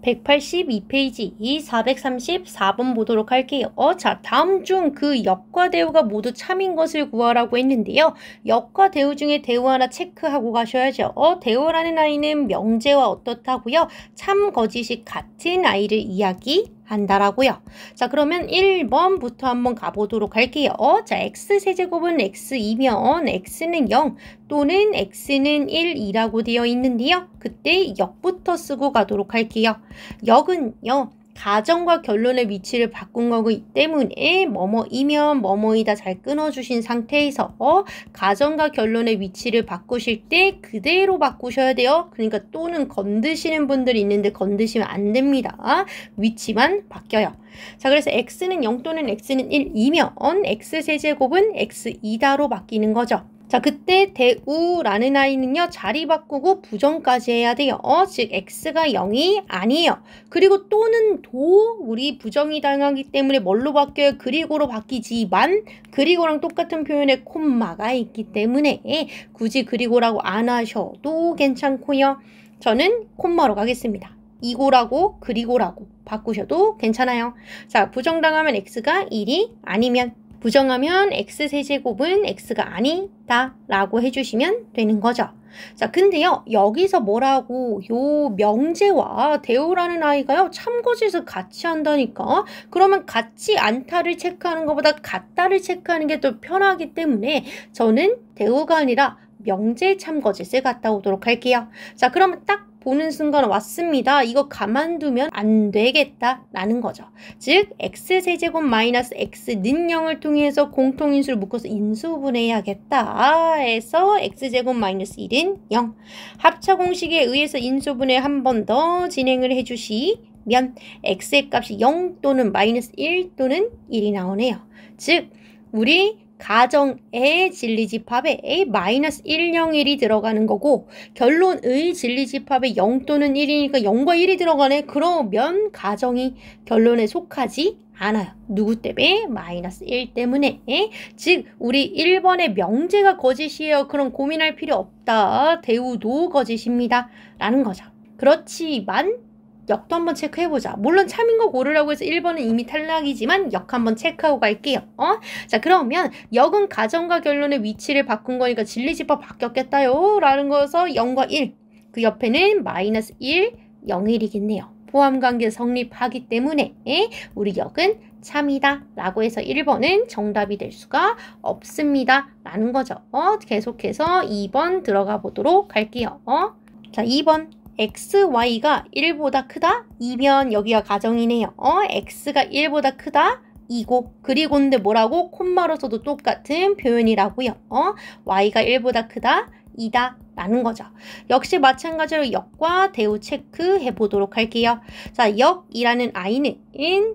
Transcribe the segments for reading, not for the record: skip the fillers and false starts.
182페이지 434번 보도록 할게요. 자, 다음 중 그 역과 대우가 모두 참인 것을 구하라고 했는데요. 역과 대우 중에 대우 하나 체크하고 가셔야죠. 대우라는 아이는 명제와 어떻다고요? 참, 거짓이 같은 아이를 이야기한다라고요. 자, 그러면 1번부터 한번 가보도록 할게요. 자, x세제곱은 x이면 x는 0 또는 x는 1이라고 되어 있는데요. 그때 역부터 쓰고 가도록 할게요. 역은요, 가정과 결론의 위치를 바꾼 거기 때문에 뭐뭐이면 뭐뭐이다 잘 끊어주신 상태에서 가정과 결론의 위치를 바꾸실 때 그대로 바꾸셔야 돼요. 그러니까 또는 건드시는 분들이 있는데 건드시면 안 됩니다. 위치만 바뀌어요. 자, 그래서 x는 0 또는 x는 1이면 x세제곱은 x이다로 바뀌는 거죠. 자, 그때 대우라는 아이는요, 자리 바꾸고 부정까지 해야 돼요. 즉 x가 0이 아니에요. 그리고 또는 도 우리 부정이 당하기 때문에 뭘로 바뀌어요? 그리고로 바뀌지만 그리고랑 똑같은 표현에 콤마가 있기 때문에 굳이 그리고라고 안 하셔도 괜찮고요. 저는 콤마로 가겠습니다. 이고라고 그리고라고 바꾸셔도 괜찮아요. 자, 부정당하면 x가 1이 아니면, 부정하면 x세제곱은 x가 아니다 라고 해주시면 되는 거죠. 자, 근데요, 여기서 뭐라고, 요 명제와 대우라는 아이가요, 참거짓을 같이 한다니까. 그러면 같지 않다를 체크하는 것보다 같다를 체크하는 게 더 편하기 때문에 저는 대우가 아니라 명제 참거짓을 갖다 오도록 할게요. 자, 그러면 딱 보는 순간 왔습니다. 이거 가만두면 안 되겠다라는 거죠. 즉 x세제곱 마이너스 x는 0을 통해서 공통인수를 묶어서 인수분해해야겠다 해서 x제곱 마이너스 1은 0. 합차 공식에 의해서 인수분해 한 번 더 진행을 해주시면 x의 값이 0 또는 마이너스 1 또는 1이 나오네요. 즉 우리 가정의 진리집합에 마이너스 1, 0, 1이 들어가는 거고 결론의 진리집합에 0 또는 1이니까 0과 1이 들어가네. 그러면 가정이 결론에 속하지 않아요. 누구 때문에? 마이너스 1 때문에. 즉 우리 1번의 명제가 거짓이에요. 그럼 고민할 필요 없다. 대우도 거짓입니다. 라는 거죠. 그렇지만 역도 한번 체크해보자. 물론 참인 거 고르라고 해서 1번은 이미 탈락이지만 역 한번 체크하고 갈게요. 자, 그러면 역은 가정과 결론의 위치를 바꾼 거니까 진리집합 바뀌었겠다요. 라는 거여서 0과 1. 그 옆에는 마이너스 1, 0, 1이겠네요. 포함관계 성립하기 때문에 우리 역은 참이다. 라고 해서 1번은 정답이 될 수가 없습니다. 라는 거죠. 계속해서 2번 들어가 보도록 할게요. 자, 2번. xy가 1보다 크다? 이면 여기가 가정이네요. x가 1보다 크다? 이고 그리고인데 뭐라고? 콤마로 써도 똑같은 표현이라고요. y가 1보다 크다? 이다 라는 거죠. 역시 마찬가지로 역과 대우 체크해 보도록 할게요. 자, 역이라는 아이는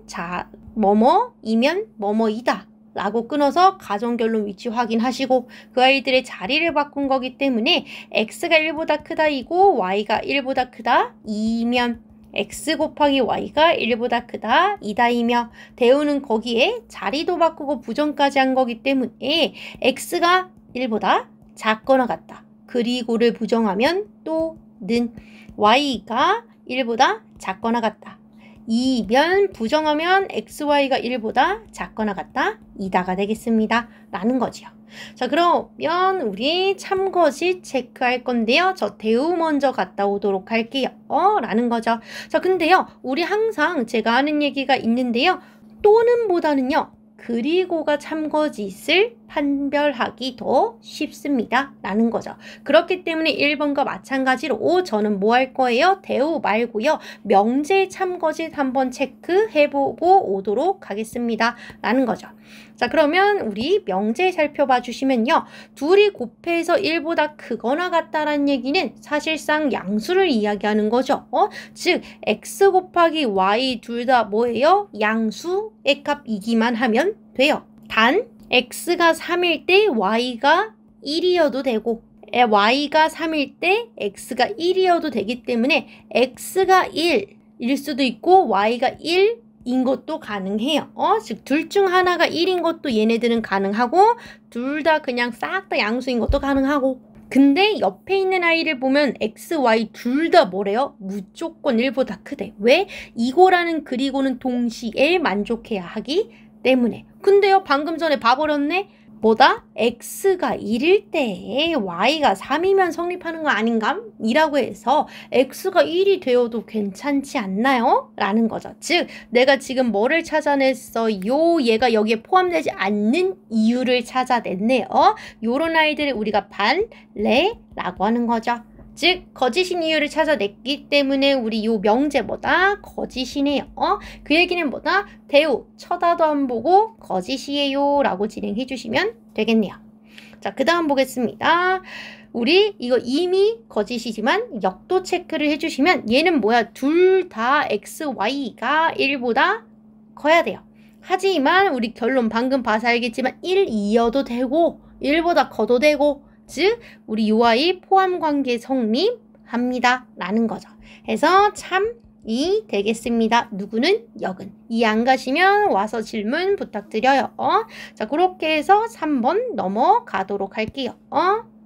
자 뭐뭐이면 뭐뭐이다 라고 끊어서 가정결론 위치 확인하시고 그 아이들의 자리를 바꾼 거기 때문에 x가 1보다 크다 이고 y가 1보다 크다 이면 x 곱하기 y가 1보다 크다 이다이며 대우는 거기에 자리도 바꾸고 부정까지 한 거기 때문에 x가 1보다 작거나 같다. 그리고를 부정하면 또는 y가 1보다 작거나 같다. 이면 부정하면 xy가 1보다 작거나 같다 이다가 되겠습니다. 라는 거지요. 자, 그러면 우리 참거짓 체크할 건데요. 저 대우 먼저 갔다 오도록 할게요. 라는 거죠. 자, 근데요. 우리 항상 제가 하는 얘기가 있는데요. 또는 보다는요. 그리고가 참거짓을 판별하기 더 쉽습니다. 라는 거죠. 그렇기 때문에 1번과 마찬가지로 저는 뭐 할 거예요? 대우 말고요. 명제 참거짓 한번 체크해보고 오도록 하겠습니다. 라는 거죠. 자, 그러면 우리 명제 살펴봐 주시면요. 둘이 곱해서 1보다 크거나 같다라는 얘기는 사실상 양수를 이야기하는 거죠. 즉 x 곱하기 y 둘 다 뭐예요? 양수의 값이기만 하면 돼요. 단 x가 3일 때 y가 1이어도 되고 y가 3일 때 x가 1이어도 되기 때문에 x가 1일 수도 있고 y가 1인 것도 가능해요. 즉 둘 중 하나가 1인 것도 얘네들은 가능하고 둘 다 그냥 싹 다 양수인 것도 가능하고 근데 옆에 있는 아이를 보면 x, y 둘 다 뭐래요? 무조건 1보다 크대. 왜? 이거라는 그리고는 동시에 만족해야 하기 때문에. 근데요, 방금 전에 봐버렸네? 뭐다? x가 1일 때 y가 3이면 성립하는 거 아닌감? 이라고 해서 x가 1이 되어도 괜찮지 않나요? 라는 거죠. 즉 내가 지금 뭐를 찾아냈어요? 얘가 여기에 포함되지 않는 이유를 찾아냈네요. 요런 아이들을 우리가 반례라고 하는 거죠. 즉 거짓인 이유를 찾아냈기 때문에 우리 요 명제보다 거짓이네요. 그 얘기는 뭐다? 대우 쳐다도 안 보고 거짓이에요 라고 진행해 주시면 되겠네요. 자, 그 다음 보겠습니다. 우리 이거 이미 거짓이지만 역도 체크를 해주시면 얘는 뭐야? 둘 다 x, y가 1보다 커야 돼요. 하지만 우리 결론 방금 봐서 알겠지만 1 이어도 되고 1보다 커도 되고 즉 우리 요 아이 포함관계 성립합니다 라는 거죠. 해서 참이 되겠습니다. 누구는? 역은. 이해 안 가시면 와서 질문 부탁드려요. 자, 그렇게 해서 3번 넘어가도록 할게요.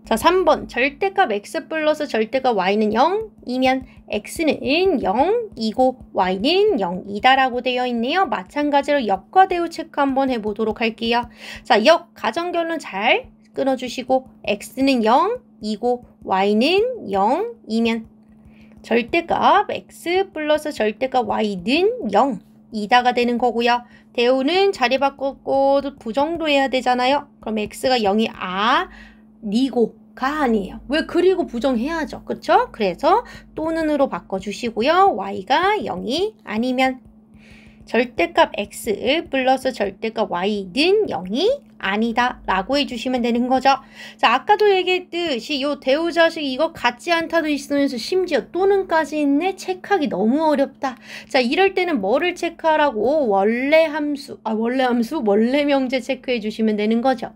자, 3번 절대값 x 플러스 절대값 y는 0이면 x는 0이고 y는 0이다 라고 되어 있네요. 마찬가지로 역과 대우 체크 한번 해보도록 할게요. 자, 역 가정결론 잘 끊어주시고 x는 0이고 y는 0이면 절대값 x 플러스 절대값 y는 0이다가 되는 거고요. 대우는 자리 바꾸고 부정도 해야 되잖아요. 그럼 x가 0이 아니고가 아니에요. 왜? 그리고 부정해야죠. 그쵸? 그래서 또는으로 바꿔주시고요. y가 0이 아니면 절대값 x 플러스 절대값 y는 0이 아니다 라고 해주시면 되는 거죠. 자, 아까도 얘기했듯이 요 대우자식 이거 같지 않다도 있으면서 심지어 또는까지 있네? 체크하기 너무 어렵다. 자, 이럴 때는 뭐를 체크하라고? 원래 명제 체크해 주시면 되는 거죠.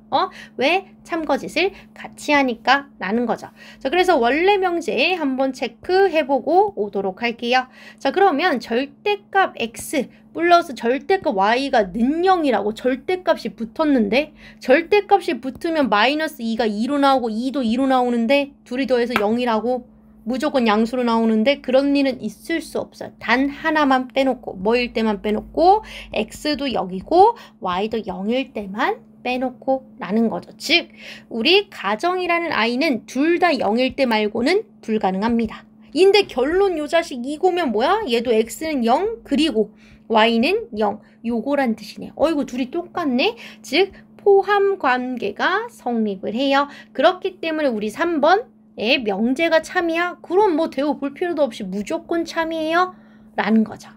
왜? 참거짓을 같이 하니까 라는 거죠. 자, 그래서 원래 명제 한번 체크해보고 오도록 할게요. 자, 그러면 절대값 x 플러스 절대값 y가 는 0이라고 절대값이 붙었는데 절대값이 붙으면 마이너스 2가 2로 나오고 2도 2로 나오는데 둘이 더해서 0이라고 무조건 양수로 나오는데 그런 일은 있을 수 없어요. 단 하나만 빼놓고 뭐일 때만 빼놓고 x도 0이고 y도 0일 때만 빼놓고 라는 거죠. 즉 우리 가정이라는 아이는 둘 다 0일 때 말고는 불가능합니다. 인데 결론 요 자식 이거면 뭐야? 얘도 x는 0 그리고 y는 0 요거란 뜻이네요. 어이구 둘이 똑같네. 즉 포함 관계가 성립을 해요. 그렇기 때문에 우리 3번의 명제가 참이야? 그럼 뭐 대우 볼 필요도 없이 무조건 참이에요? 라는 거죠.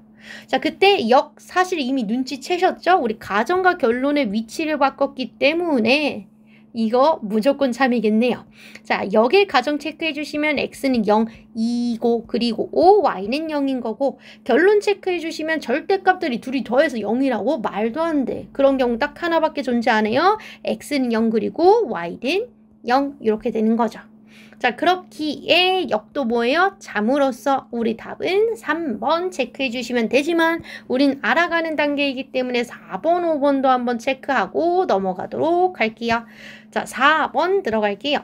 자, 그때 역 사실 이미 눈치채셨죠? 우리 가정과 결론의 위치를 바꿨기 때문에 이거 무조건 참이겠네요. 자, 역의 가정 체크해 주시면 x는 0이고 그리고 y는 0인 거고 결론 체크해 주시면 절대값들이 둘이 더해서 0이라고? 말도 안 돼. 그런 경우 딱 하나밖에 존재 안 해요. x는 0 그리고 y는 0 이렇게 되는 거죠. 자, 그렇기에 역도 뭐예요? 참으로써 우리 답은 3번 체크해 주시면 되지만 우린 알아가는 단계이기 때문에 4번, 5번도 한번 체크하고 넘어가도록 할게요. 자, 4번 들어갈게요.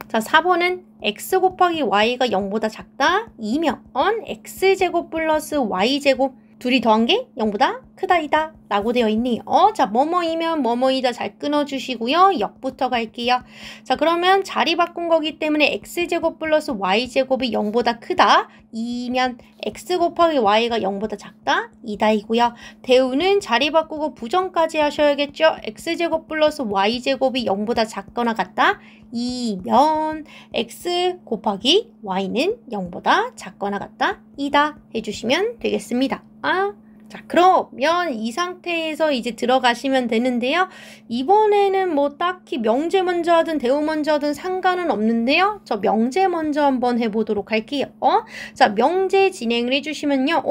자, 4번은 x 곱하기 y가 0보다 작다 이면 x제곱 플러스 y제곱 둘이 더한 게 0보다 크다이다 라고 되어 있네요. 자, 뭐뭐이면 뭐뭐이다 잘 끊어주시고요. 역부터 갈게요. 자, 그러면 자리 바꾼 거기 때문에 x제곱 플러스 y제곱이 0보다 크다 이면 x 곱하기 y가 0보다 작다 이다이고요. 대우는 자리 바꾸고 부정까지 하셔야겠죠. x제곱 플러스 y제곱이 0보다 작거나 같다 이면 x 곱하기 y는 0보다 작거나 같다 이다 해주시면 되겠습니다. 자, 그러면 이 상태에서 이제 들어가시면 되는데요. 이번에는 뭐 딱히 명제 먼저 하든 대우 먼저 하든 상관은 없는데요. 저 명제 먼저 한번 해보도록 할게요. 자, 명제 진행을 해주시면요.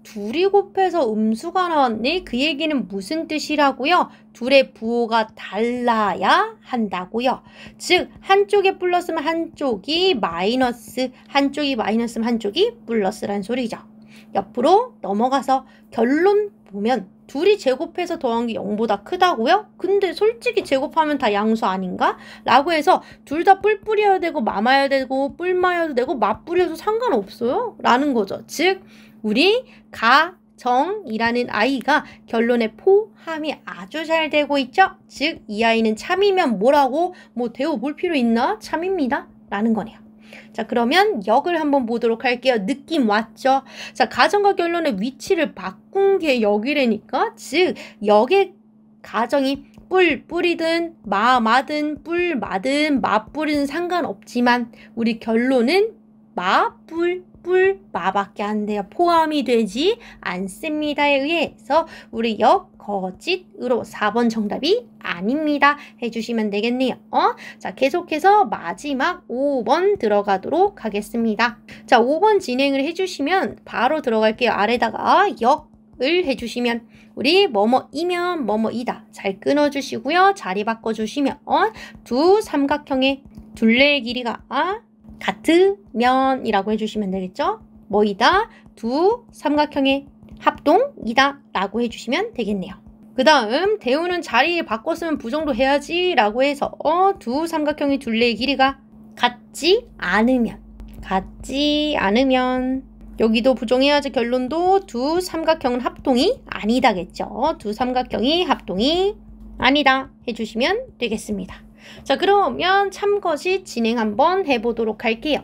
둘이 곱해서 음수가 나왔네. 그 얘기는 무슨 뜻이라고요? 둘의 부호가 달라야 한다고요. 즉 한쪽에 플러스면 한쪽이 마이너스, 한쪽이 마이너스면 한쪽이 플러스란 소리죠. 옆으로 넘어가서 결론 보면 둘이 제곱해서 더한 게 0보다 크다고요? 근데 솔직히 제곱하면 다 양수 아닌가? 라고 해서 둘 다 뿔 뿌려야 되고 마마야 되고 뿔 마여도 되고 맛 뿌려도 상관없어요? 라는 거죠. 즉 우리 가정이라는 아이가 결론에 포함이 아주 잘 되고 있죠? 즉 이 아이는 참이면 뭐라고? 뭐 대우 볼 필요 있나? 참입니다. 라는 거네요. 자, 그러면 역을 한번 보도록 할게요. 느낌 왔죠? 자, 가정과 결론의 위치를 바꾼 게 역이라니까? 즉, 역의 가정이 뿌리든 마든 뿔 마든 맞뿌리든 상관없지만 우리 결론은 뿔 마밖에 안 돼요. 포함이 되지 않습니다에 의해서 우리 역 거짓으로 4번 정답이 아닙니다. 해주시면 되겠네요. 자, 계속해서 마지막 5번 들어가도록 하겠습니다. 자, 5번 진행을 해주시면 바로 들어갈게요. 아래다가 역을 해주시면 우리 뭐뭐이면 뭐뭐이다. 잘 끊어주시고요. 자리 바꿔주시면 두 삼각형의 둘레의 길이가 같으면이라고 해주시면 되겠죠? 뭐이다? 두 삼각형의 합동이다 라고 해주시면 되겠네요. 그 다음 대우는 자리 바꿨으면 부정도 해야지 라고 해서 두 삼각형의 둘레의 길이가 같지 않으면 여기도 부정해야지 결론도 두 삼각형은 합동이 아니다겠죠. 두 삼각형이 합동이 아니다 해주시면 되겠습니다. 자, 그러면 참거짓 진행 한번 해보도록 할게요.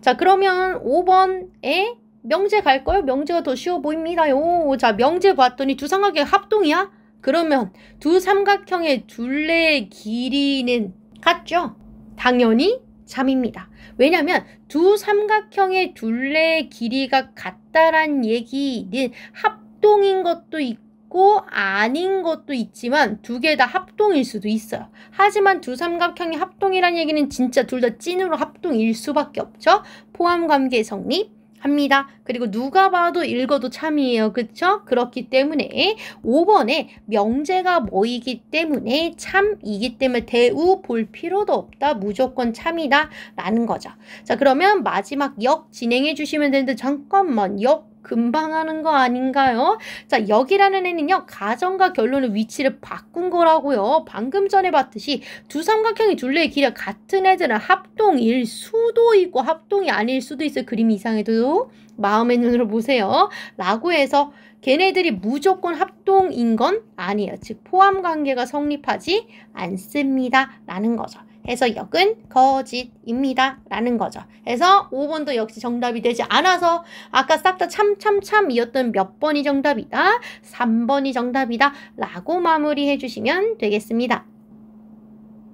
자, 그러면 5번에 명제 갈까요? 명제가 더 쉬워 보입니다요. 자, 명제 봤더니 두 삼각형 합동이야? 그러면 두 삼각형의 둘레의 길이는 같죠? 당연히 참입니다. 왜냐면 두 삼각형의 둘레의 길이가 같다란 얘기는 합동인 것도 있고 아닌 것도 있지만 두 개 다 합동일 수도 있어요. 하지만 두 삼각형이 합동이란 얘기는 진짜 둘 다 찐으로 합동일 수밖에 없죠. 포함관계 성립합니다. 그리고 누가 봐도 읽어도 참이에요. 그쵸? 그렇기 때문에 5번에 명제가 뭐이기 때문에 참이기 때문에 대우 볼 필요도 없다. 무조건 참이다. 라는 거죠. 자, 그러면 마지막 역 진행해 주시면 되는데 잠깐만 역 금방 하는 거 아닌가요? 자, 역이라는 애는요. 가정과 결론의 위치를 바꾼 거라고요. 방금 전에 봤듯이 두 삼각형의 둘레의 길이가 같은 애들은 합동일 수도 있고 합동이 아닐 수도 있어요. 그림이 이상해도 마음의 눈으로 보세요. 라고 해서 걔네들이 무조건 합동인 건 아니에요. 즉 포함관계가 성립하지 않습니다. 라는 거죠. 해서 역은 거짓입니다. 라는 거죠. 해서 5번도 역시 정답이 되지 않아서 아까 싹 다 참이었던 몇 번이 정답이다? 3번이 정답이다. 라고 마무리해 주시면 되겠습니다.